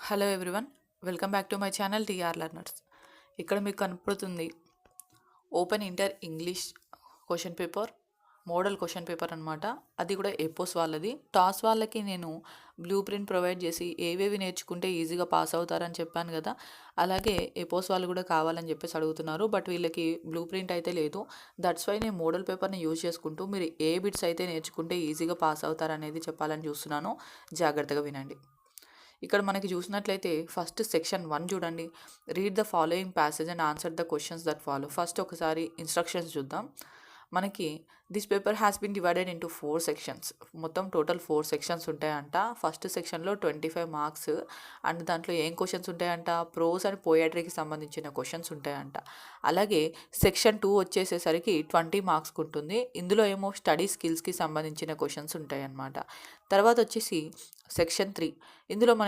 Hello everyone, welcome back to my channel TR learners. ఇక్కడ మీకు కనపడుతుంది open inter English question paper, model question paper అనమాట. అది కూడా ఎపోస్ వాళ్ళది. టాస్ వాళ్ళకి నేను బ్లూ ప్రింట్ ప్రొవైడ్ చేసి ఏవేవి నేర్చుకుంటే ఈజీగా పాస్ అవుతారని చెప్పాను కదా, అలాగే ఎపోస్ వాళ్ళు కూడా కావాలని చెప్పేసి అడుగుతున్నారు. బట్ వీళ్ళకి బ్లూ ప్రింట్ అయితే లేదు. దట్స్ వై నేను మోడల్ పేపర్ని యూజ్ చేసుకుంటూ మీరు ఏ బిట్స్ అయితే నేర్చుకుంటే ఈజీగా పాస్ అవుతారనేది చెప్పాలని చూస్తున్నాను. జాగ్రత్తగా వినండి. ఇక్కడ మనకి చూసినట్లయితే ఫస్ట్ సెక్షన్ 1 చూడండి. Read the following passage and answer the questions that follow. First ఒకసారి ఇన్స్ట్రక్షన్స్ చూద్దాం. మనకి this paper has been divided into 4 sections. మొత్తం టోటల్ 4 సెక్షన్స్ ఉంటాయంట. ఫస్ట్ సెక్షన్లో 25 మార్క్స్ అండ్ దాంట్లో ఏం క్వశ్చన్స్ ఉంటాయంట, ప్రోస్ అండ్ పోయట్రీకి సంబంధించిన క్వశ్చన్స్ ఉంటాయంట. అలాగే సెక్షన్ 2 వచ్చేసేసరికి 20 మార్క్స్కి ఉంటుంది. ఇందులో ఏమో స్టడీ స్కిల్స్కి సంబంధించిన క్వశ్చన్స్ ఉంటాయి అన్నమాట. తర్వాత వచ్చేసి సెక్షన్ 3, ఇందులో మనకి